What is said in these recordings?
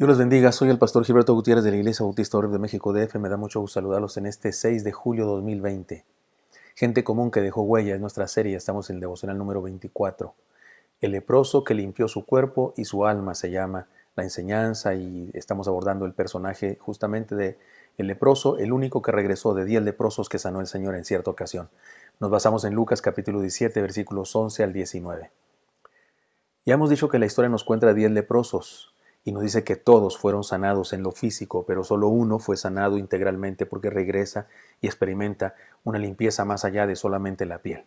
Dios los bendiga, soy el pastor Gilberto Gutiérrez de la Iglesia Bautista Oreb de México DF. Me da mucho gusto saludarlos en este 6 de julio 2020. Gente común que dejó huella en nuestra serie, estamos en el devocional número 24. El leproso que limpió su cuerpo y su alma se llama la enseñanza, y estamos abordando el personaje justamente de el leproso, el único que regresó de 10 leprosos que sanó el Señor en cierta ocasión. Nos basamos en Lucas capítulo 17, versículos 11 al 19. Ya hemos dicho que la historia nos cuenta 10 leprosos y nos dice que todos fueron sanados en lo físico, pero solo uno fue sanado integralmente porque regresa y experimenta una limpieza más allá de solamente la piel.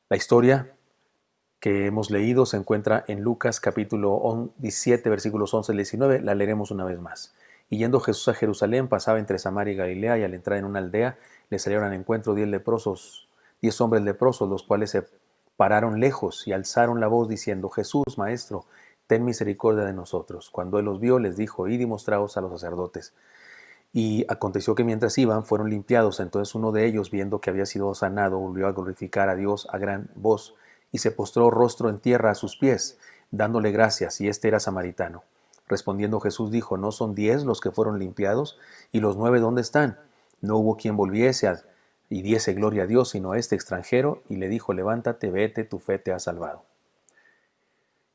La historia que hemos leído se encuentra en Lucas capítulo 17, versículos 11 al 19. La leeremos una vez más. Y yendo Jesús a Jerusalén, pasaba entre Samaria y Galilea, y al entrar en una aldea le salieron al encuentro 10 hombres leprosos, los cuales se pararon lejos y alzaron la voz diciendo: Jesús, Maestro, ten misericordia de nosotros. Cuando él los vio, les dijo: id y mostraos a los sacerdotes. Y aconteció que mientras iban, fueron limpiados. Entonces uno de ellos, viendo que había sido sanado, volvió a glorificar a Dios a gran voz, y se postró rostro en tierra a sus pies, dándole gracias, y este era samaritano. Respondiendo Jesús dijo: ¿no son 10 los que fueron limpiados? ¿Y los 9 dónde están? No hubo quien volviese y diese gloria a Dios, sino este extranjero, y le dijo: levántate, vete, tu fe te ha salvado.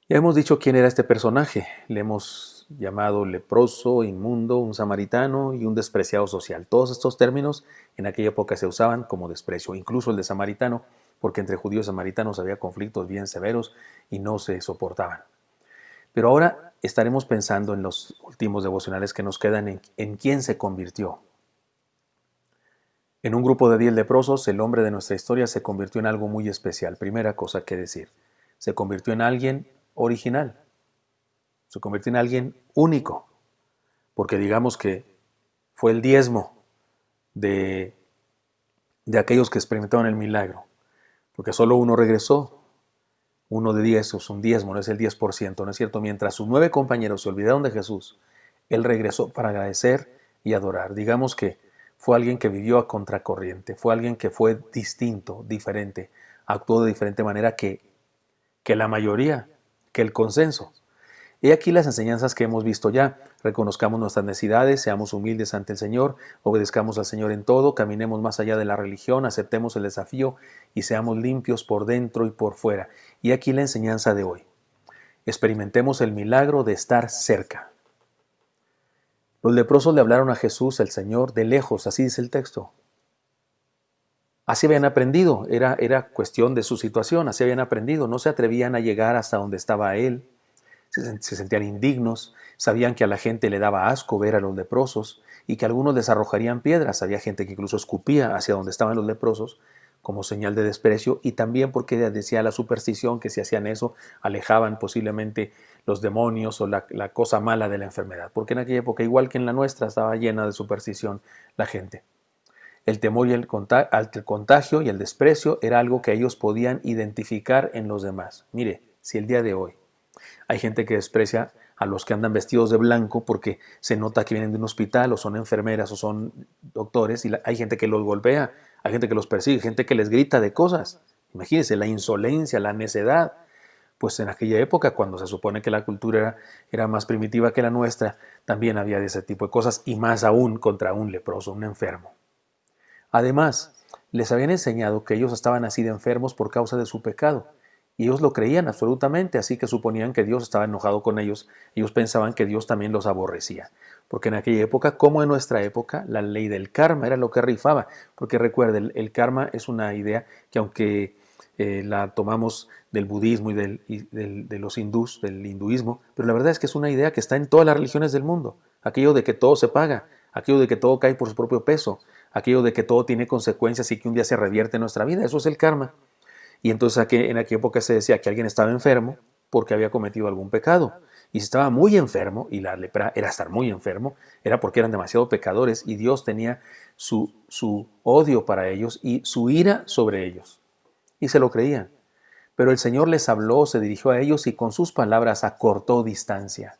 Ya hemos dicho quién era este personaje. Le hemos llamado leproso, inmundo, un samaritano y un despreciado social. Todos estos términos en aquella época se usaban como desprecio, incluso el de samaritano, porque entre judíos y samaritanos había conflictos bien severos y no se soportaban. Pero ahora estaremos pensando en los últimos devocionales que nos quedan en quién se convirtió. En un grupo de 10 leprosos, el hombre de nuestra historia se convirtió en algo muy especial. Primera cosa que decir, se convirtió en alguien original, se convirtió en alguien único, porque digamos que fue el diezmo de aquellos que experimentaron el milagro, porque solo uno regresó. Uno de 10 es un diezmo, no es el 10%, ¿no es cierto? Mientras sus 9 compañeros se olvidaron de Jesús, él regresó para agradecer y adorar. Digamos que fue alguien que vivió a contracorriente, fue alguien que fue distinto, diferente, actuó de diferente manera que la mayoría, que el consenso. He aquí las enseñanzas que hemos visto ya. Reconozcamos nuestras necesidades, seamos humildes ante el Señor, obedezcamos al Señor en todo, caminemos más allá de la religión, aceptemos el desafío y seamos limpios por dentro y por fuera. Y aquí la enseñanza de hoy. Experimentemos el milagro de estar cerca. Los leprosos le hablaron a Jesús, el Señor, de lejos, así dice el texto. Así habían aprendido, era cuestión de su situación, así habían aprendido, no se atrevían a llegar hasta donde estaba Él. Se sentían indignos, sabían que a la gente le daba asco ver a los leprosos y que algunos les arrojarían piedras. Había gente que incluso escupía hacia donde estaban los leprosos como señal de desprecio, y también porque decía la superstición que si hacían eso alejaban posiblemente los demonios o la cosa mala de la enfermedad, porque en aquella época, igual que en la nuestra, estaba llena de superstición la gente. El temor y el contagio y el desprecio era algo que ellos podían identificar en los demás. Mire, si el día de hoy hay gente que desprecia a los que andan vestidos de blanco porque se nota que vienen de un hospital o son enfermeras o son doctores, y hay gente que los golpea, hay gente que los persigue, gente que les grita de cosas. Imagínense la insolencia, la necedad. Pues en aquella época, cuando se supone que la cultura era más primitiva que la nuestra, también había de ese tipo de cosas, y más aún contra un leproso, un enfermo. Además, les habían enseñado que ellos estaban así de enfermos por causa de su pecado. Y ellos lo creían absolutamente, así que suponían que Dios estaba enojado con ellos. Ellos pensaban que Dios también los aborrecía. Porque en aquella época, como en nuestra época, la ley del karma era lo que rifaba. Porque recuerden, el karma es una idea que, aunque la tomamos del budismo y de los hindús, del hinduismo, pero la verdad es que es una idea que está en todas las religiones del mundo. Aquello de que todo se paga, aquello de que todo cae por su propio peso, aquello de que todo tiene consecuencias y que un día se revierte en nuestra vida. Eso es el karma. Y entonces en aquella época se decía que alguien estaba enfermo porque había cometido algún pecado. Y si estaba muy enfermo, y la lepra era estar muy enfermo, era porque eran demasiado pecadores y Dios tenía su odio para ellos y su ira sobre ellos. Y se lo creían. Pero el Señor les habló, se dirigió a ellos y con sus palabras acortó distancia.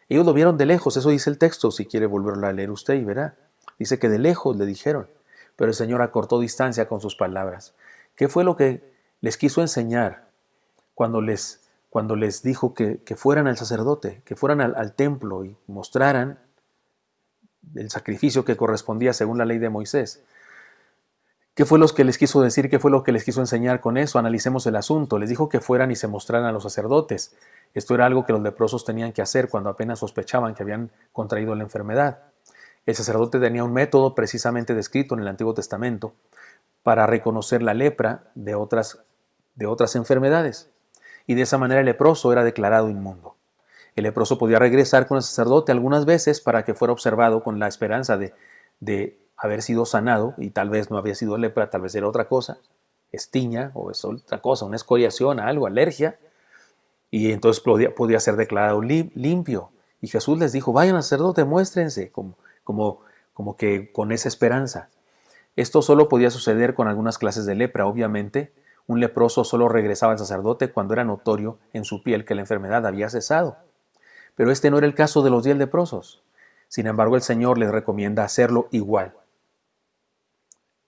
Ellos lo vieron de lejos, eso dice el texto, si quiere volverlo a leer usted y verá. Dice que de lejos le dijeron, pero el Señor acortó distancia con sus palabras. ¿Qué fue lo que les quiso enseñar cuando les cuando les dijo que fueran al sacerdote, que fueran al templo y mostraran el sacrificio que correspondía según la ley de Moisés. ¿Qué fue lo que les quiso decir? ¿Qué fue lo que les quiso enseñar con eso? Analicemos el asunto. Les dijo que fueran y se mostraran a los sacerdotes. Esto era algo que los leprosos tenían que hacer cuando apenas sospechaban que habían contraído la enfermedad. El sacerdote tenía un método precisamente descrito en el Antiguo Testamento para reconocer la lepra de otras enfermedades. Y de esa manera el leproso era declarado inmundo. El leproso podía regresar con el sacerdote algunas veces para que fuera observado con la esperanza de haber sido sanado, y tal vez no había sido lepra, tal vez era otra cosa, estiña o es otra cosa, una escoriación, algo, alergia, y entonces podía ser declarado limpio. Y Jesús les dijo, vayan al sacerdote, muéstrense, como que con esa esperanza. Esto solo podía suceder con algunas clases de lepra, obviamente. Un leproso solo regresaba al sacerdote cuando era notorio en su piel que la enfermedad había cesado. Pero este no era el caso de los 10 leprosos. Sin embargo, el Señor les recomienda hacerlo igual.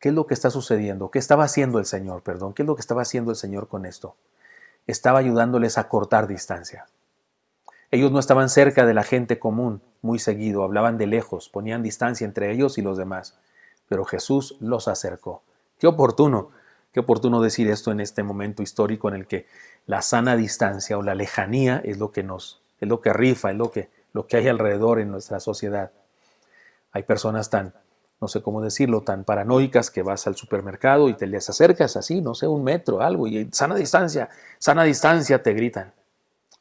¿Qué es lo que está sucediendo? ¿Qué estaba haciendo el Señor? ¿Qué es lo que estaba haciendo el Señor con esto? Estaba ayudándoles a cortar distancia. Ellos no estaban cerca de la gente común muy seguido, hablaban de lejos, ponían distancia entre ellos y los demás. Pero Jesús los acercó. Qué oportuno decir esto en este momento histórico en el que la sana distancia o la lejanía es lo que rifa, es lo que hay alrededor en nuestra sociedad. Hay personas no sé cómo decirlo, tan paranoicas que vas al supermercado y te les acercas así, no sé, 1 metro, algo, y sana distancia, te gritan.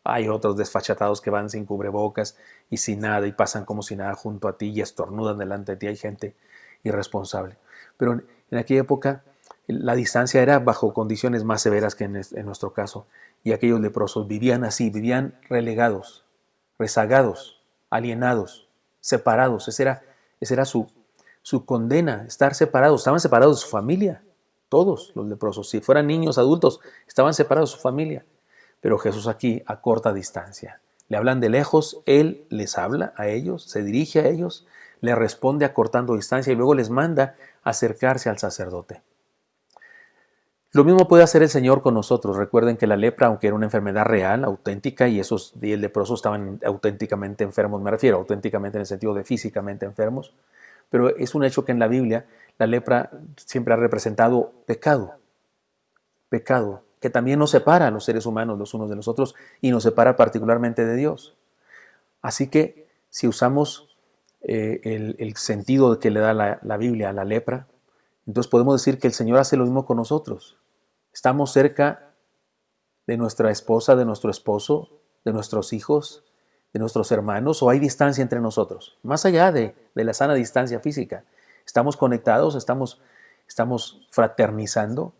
Hay otros desfachatados que van sin cubrebocas y sin nada y pasan como si nada junto a ti y estornudan delante de ti. Hay gente irresponsable. Pero en aquella época la distancia era bajo condiciones más severas que en nuestro caso. Y aquellos leprosos vivían así, vivían relegados, rezagados, alienados, separados. Esa era su condena, estar separados. Estaban separados de su familia, todos los leprosos. Si fueran niños, adultos, estaban separados de su familia. Pero Jesús aquí a corta distancia. Le hablan de lejos, Él les habla a ellos, se dirige a ellos, le responde acortando distancia y luego les manda acercarse al sacerdote. Lo mismo puede hacer el Señor con nosotros. Recuerden que la lepra, aunque era una enfermedad real, auténtica, y el leproso estaban auténticamente enfermos, me refiero auténticamente en el sentido de físicamente enfermos, pero es un hecho que en la Biblia la lepra siempre ha representado pecado, que también nos separa a los seres humanos los unos de los otros y nos separa particularmente de Dios. Así que si usamos el sentido que le da la Biblia a la lepra, entonces podemos decir que el Señor hace lo mismo con nosotros. Estamos cerca de nuestra esposa, de nuestro esposo, de nuestros hijos, de nuestros hermanos, o hay distancia entre nosotros, más allá de la sana distancia física. Estamos conectados, estamos fraternizando.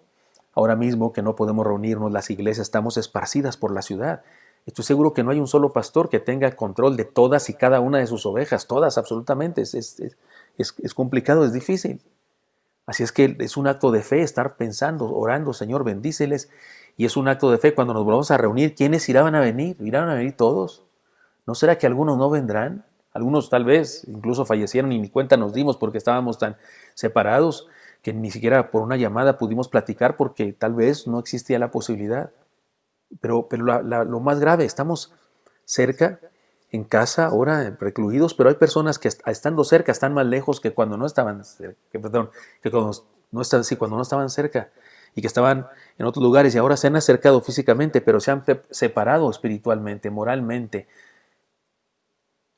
Ahora mismo que no podemos reunirnos, las iglesias estamos esparcidas por la ciudad. Estoy seguro que no hay un solo pastor que tenga control de todas y cada una de sus ovejas, todas absolutamente. Es complicado, es difícil. Así es que es un acto de fe estar pensando, orando, Señor, bendíceles. Y es un acto de fe cuando nos volvamos a reunir. ¿Quiénes irán a venir? ¿Irán a venir todos? ¿No será que algunos no vendrán? Algunos tal vez incluso fallecieron y ni cuenta nos dimos porque estábamos tan separados que ni siquiera por una llamada pudimos platicar porque tal vez no existía la posibilidad. Pero lo más grave, estamos cerca, en casa, ahora recluidos, pero hay personas que estando cerca están más lejos que cuando no estaban cerca, cuando no estaban cerca y que estaban en otros lugares y ahora se han acercado físicamente, pero se han separado espiritualmente, moralmente,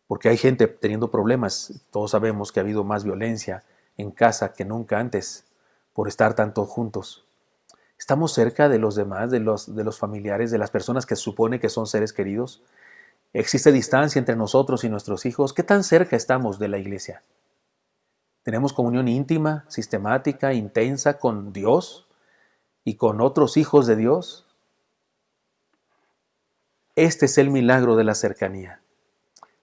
porque hay gente teniendo problemas. Todos sabemos que ha habido más violencia en casa que nunca antes por estar tanto juntos. ¿Estamos cerca de los demás, de los familiares, de las personas que se supone que son seres queridos? ¿Existe distancia entre nosotros y nuestros hijos? ¿Qué tan cerca estamos de la iglesia? ¿Tenemos comunión íntima, sistemática, intensa con Dios y con otros hijos de Dios? Este es el milagro de la cercanía.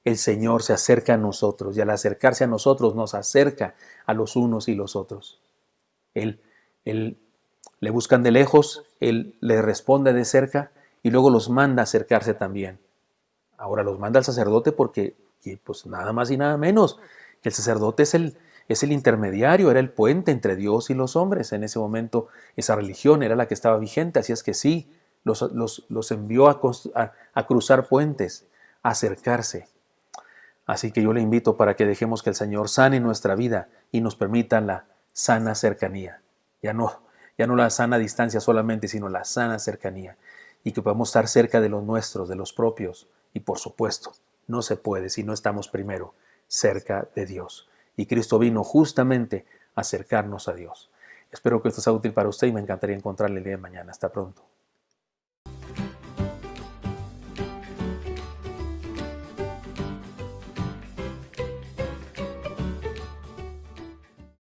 El Señor se acerca a nosotros y al acercarse a nosotros nos acerca a los unos y los otros. Él le buscan de lejos, Él le responde de cerca y luego los manda a acercarse también. Ahora los manda al sacerdote porque, pues nada más y nada menos, que el sacerdote es el intermediario, era el puente entre Dios y los hombres. En ese momento esa religión era la que estaba vigente, así es que sí, los envió a cruzar puentes, a acercarse. Así que yo le invito para que dejemos que el Señor sane nuestra vida y nos permita la sana cercanía. Ya no la sana distancia solamente, sino la sana cercanía. Y que podamos estar cerca de los nuestros, de los propios. Y por supuesto, no se puede si no estamos primero cerca de Dios. Y Cristo vino justamente a acercarnos a Dios. Espero que esto sea útil para usted y me encantaría encontrarle el día de mañana. Hasta pronto.